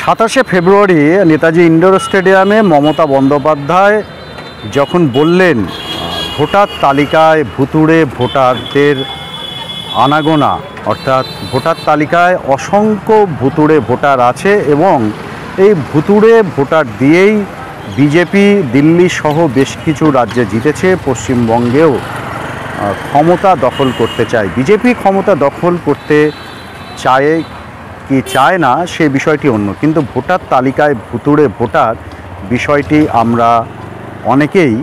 27শে ফেব্রুয়ারি Netaji indoor স্টেডিয়ামে মমতা বন্দ্যোপাধ্যায় যখন বললেন ভোটার তালিকায় ভুতুড়ে ভোটারদের আনাগোনা, অর্থাৎ ভোটার তালিকায় অসংখ্য ভুতুড়ে ভোটার আছে এবং এই ভুতুড়ে ভোটার দিয়েই বিজেপি দিল্লি সহ বেশ কিছু রাজ্যে জিতেছে, পশ্চিমবঙ্গেও ক্ষমতা দখল করতে চায়। বিজেপি ক্ষমতা দখল করতে চায় কি চায় না সে বিষয়টি অন্য, কিন্তু ভোটার তালিকায় ভুতুড়ে ভোটার বিষয়টি আমরা অনেকেই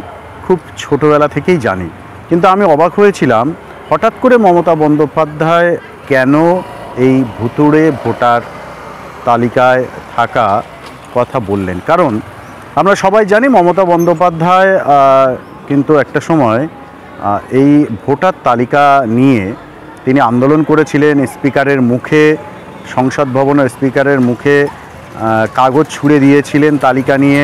খুব ছোটোবেলা থেকেই জানি। কিন্তু আমি অবাক হয়েছিলাম হঠাৎ করে মমতা বন্দ্যোপাধ্যায় কেন এই ভুতুড়ে ভোটার তালিকায় থাকা কথা বললেন। কারণ আমরা সবাই জানি মমতা বন্দ্যোপাধ্যায় কিন্তু একটা সময় এই ভোটার তালিকা নিয়ে তিনি আন্দোলন করেছিলেন। স্পিকারের মুখে, সংসদ ভবনের স্পিকারের মুখে কাগজ ছুঁড়ে দিয়েছিলেন তালিকা নিয়ে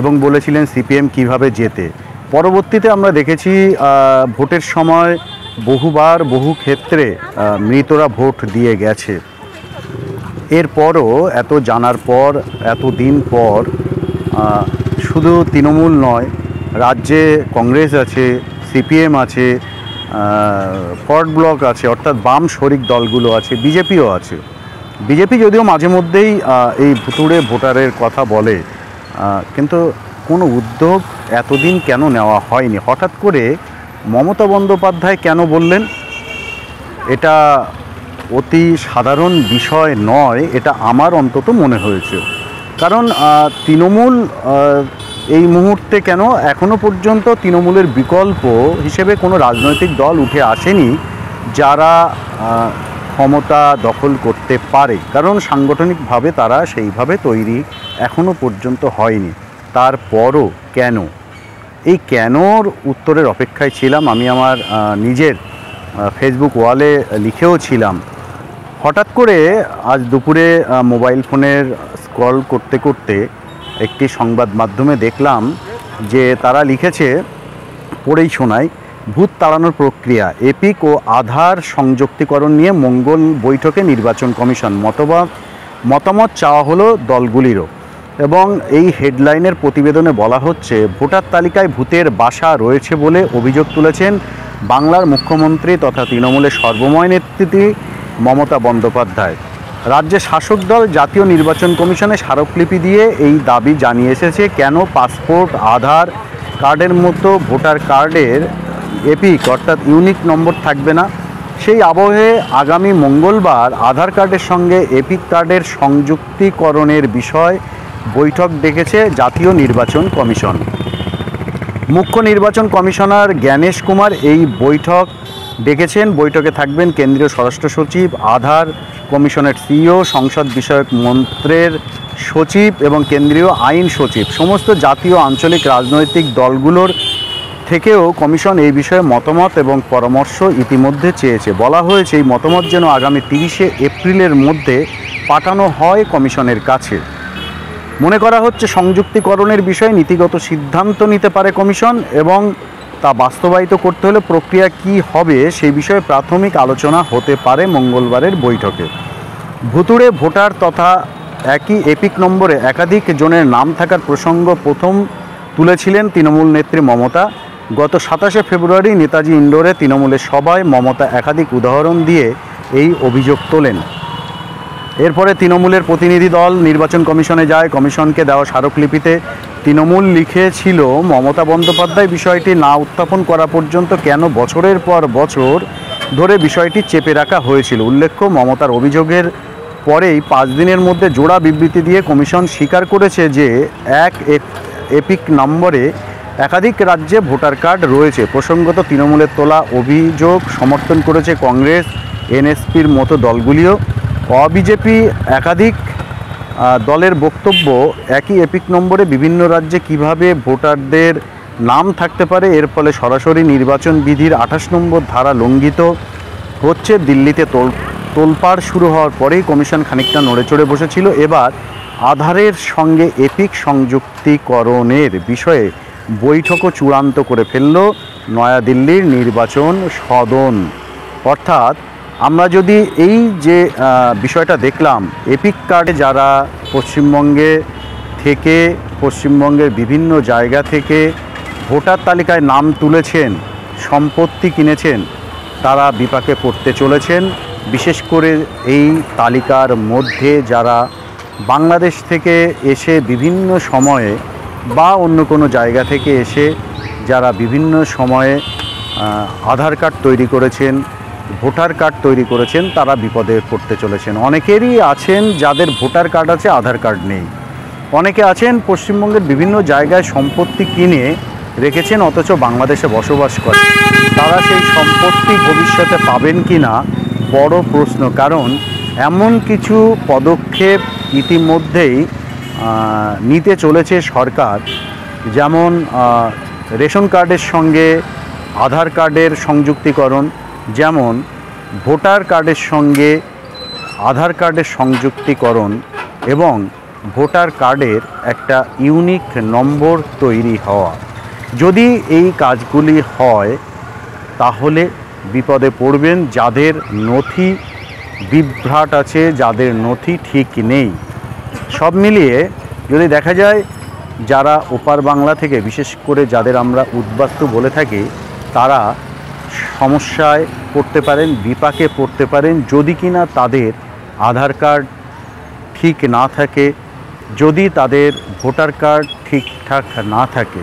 এবং বলেছিলেন সিপিএম কিভাবে জেতে। পরবর্তীতে আমরা দেখেছি ভোটের সময় বহুবার বহু ক্ষেত্রে মৃতরা ভোট দিয়ে গেছে। এরপরও এত জানার পর, এতদিন পর শুধু তৃণমূল নয়, রাজ্যে কংগ্রেস আছে, সিপিএম আছে, ফরওয়ার্ড ব্লক আছে, অর্থাৎ বাম শরিক দলগুলো আছে, বিজেপিও আছে। বিজেপি যদিও মাঝে মধ্যেই এই ভুতুড়ে ভোটারের কথা বলে, কিন্তু কোনো উদ্যোগ এতদিন কেন নেওয়া হয়নি। হঠাৎ করে মমতা বন্দ্যোপাধ্যায় কেন বললেন, এটা অতি সাধারণ বিষয় নয়, এটা আমার অন্তত মনে হয়েছে। কারণ তৃণমূল এই মুহূর্তে কেন এখনও পর্যন্ত তৃণমূলের বিকল্প হিসেবে কোনো রাজনৈতিক দল উঠে আসেনি যারা ক্ষমতা দখল করতে পারে, কারণ সাংগঠনিকভাবে তারা সেইভাবে তৈরি এখনও পর্যন্ত হয়নি। তারপরও কেন, এই কেনর উত্তরের অপেক্ষায় ছিলাম। আমি আমার নিজের ফেসবুক ওয়ালে লিখেও ছিলাম। হঠাৎ করে আজ দুপুরে মোবাইল ফোনের স্ক্রল করতে করতে একটি সংবাদ মাধ্যমে দেখলাম যে তারা লিখেছে, পড়েই শোনায়, ভূত তাড়ানোর প্রক্রিয়া, এপিক ও আধার সংযুক্তিকরণ নিয়ে মঙ্গল বৈঠকে নির্বাচন কমিশন, মতামত চাওয়া হলো দলগুলিরও। এবং এই হেডলাইনের প্রতিবেদনে বলা হচ্ছে, ভোটার তালিকায় ভূতের বাসা রয়েছে বলে অভিযোগ তুলেছেন বাংলার মুখ্যমন্ত্রী তথা তৃণমূলের সর্বময় নেতৃত্বে মমতা বন্দ্যোপাধ্যায়। রাজ্যের শাসক দল জাতীয় নির্বাচন কমিশনে স্মারকলিপি দিয়ে এই দাবি জানিয়ে এসেছে। কেন পাসপোর্ট, আধার কার্ডের মতো ভোটার কার্ডের এপিক অর্থাৎ ইউনিক নম্বর থাকবে না? সেই আবহে আগামী মঙ্গলবার আধার কার্ডের সঙ্গে এপিক কার্ডের সংযুক্তিকরণের বিষয় বৈঠক ডেকেছে জাতীয় নির্বাচন কমিশন। মুখ্য নির্বাচন কমিশনার জ্ঞানেশ কুমার এই বৈঠক ডেকেছেন। বৈঠকে থাকবেন কেন্দ্রীয় স্বরাষ্ট্র সচিব, আধার কমিশনের সিইও, সংসদ বিষয়ক মন্ত্রের সচিব এবং কেন্দ্রীয় আইন সচিব। সমস্ত জাতীয় আঞ্চলিক রাজনৈতিক দলগুলোর থেকেও কমিশন এই বিষয়ে মতামত এবং পরামর্শ ইতিমধ্যে চেয়েছে। বলা হয়েছে এই মতামত যেন আগামী 30শে এপ্রিলের মধ্যে পাঠানো হয় কমিশনের কাছে। মনে করা হচ্ছে সংযুক্তিকরণের বিষয়ে নীতিগত সিদ্ধান্ত নিতে পারে কমিশন এবং তা বাস্তবায়িত করতে হলে প্রক্রিয়া কি হবে সেই বিষয়ে প্রাথমিক আলোচনা হতে পারে মঙ্গলবারের বৈঠকে। ভুতুড়ে ভোটার তথা একই এপিক নম্বরে একাধিক জনের নাম থাকার প্রসঙ্গ প্রথম তুলেছিলেন তৃণমূল নেত্রী মমতা। গত 27শে ফেব্রুয়ারি নেতাজি ইন্ডোরে তৃণমূলের সভায় মমতা একাধিক উদাহরণ দিয়ে এই অভিযোগ তোলেন। এরপরে তৃণমূলের প্রতিনিধি দল নির্বাচন কমিশনে যায়। কমিশনকে দেওয়া স্মারকলিপিতে তৃণমূল লিখেছিল, মমতা বন্দ্যোপাধ্যায় বিষয়টি না উত্থাপন করা পর্যন্ত কেন বছরের পর বছর ধরে বিষয়টি চেপে রাখা হয়েছিল। উল্লেখ্য, মমতার অভিযোগের পরেই 5 দিনের মধ্যে জোড়া বিবৃতি দিয়ে কমিশন স্বীকার করেছে যে এক এপিক নম্বরে একাধিক রাজ্যে ভোটার কার্ড রয়েছে। প্রসঙ্গত তৃণমূলের তোলা অভিযোগ সমর্থন করেছে কংগ্রেস, এনএসপির মতো দলগুলিও। বিজেপি একাধিক দলের বক্তব্য, একই এপিক নম্বরে বিভিন্ন রাজ্যে কিভাবে ভোটারদের নাম থাকতে পারে, এর ফলে সরাসরি নির্বাচন বিধির 28 নম্বর ধারা লঙ্ঘিত হচ্ছে। দিল্লিতে তোলপাড় শুরু হওয়ার পরেই কমিশন খানিকটা নড়েচড়ে বসেছিল। এবার আধারের সঙ্গে এপিক সংযুক্তিকরণের বিষয়ে বৈঠকও চূড়ান্ত করে ফেলল নয়াদিল্লির নির্বাচন সদন। অর্থাৎ আমরা যদি এই যে বিষয়টা দেখলাম, এপিক কার্ডে যারা পশ্চিমবঙ্গে থেকে পশ্চিমবঙ্গের বিভিন্ন জায়গা থেকে ভোটার তালিকায় নাম তুলেছেন, সম্পত্তি কিনেছেন, তারা বিপাকে পড়তে চলেছেন। বিশেষ করে এই তালিকার মধ্যে যারা বাংলাদেশ থেকে এসে বিভিন্ন সময়ে বা অন্য কোনো জায়গা থেকে এসে যারা বিভিন্ন সময়ে আধার কার্ড তৈরি করেছেন, ভোটার কার্ড তৈরি করেছেন, তারা বিপদে পড়তে চলেছেন। অনেকেরই আছেন যাদের ভোটার কার্ড আছে, আধার কার্ড নেই। অনেকে আছেন পশ্চিমবঙ্গের বিভিন্ন জায়গায় সম্পত্তি কিনে রেখেছেন অথচ বাংলাদেশে বসবাস করে। তারা সেই সম্পত্তি ভবিষ্যতে পাবেন কি না বড় প্রশ্ন। কারণ এমন কিছু পদক্ষেপ ইতিমধ্যেই নিতে চলেছে সরকার, যেমন রেশন কার্ডের সঙ্গে আধার কার্ডের সংযুক্তিকরণ, যেমন ভোটার কার্ডের সঙ্গে আধার কার্ডের সংযুক্তিকরণ এবং ভোটার কার্ডের একটা ইউনিক নম্বর তৈরি হওয়া। যদি এই কাজগুলি হয় তাহলে বিপদে পড়বেন যাদের নথি বিভ্রাট আছে, যাদের নথি ঠিক নেই। সব মিলিয়ে যদি দেখা যায়, যারা ওপার বাংলা থেকে, বিশেষ করে যাদের আমরা উদ্বাস্তু বলে থাকি, তারা সমস্যায় পড়তে পারেন, বিপাকে পড়তে পারেন যদি কিনা তাদের আধার কার্ড ঠিক না থাকে, যদি তাদের ভোটার কার্ড ঠিকঠাক না থাকে।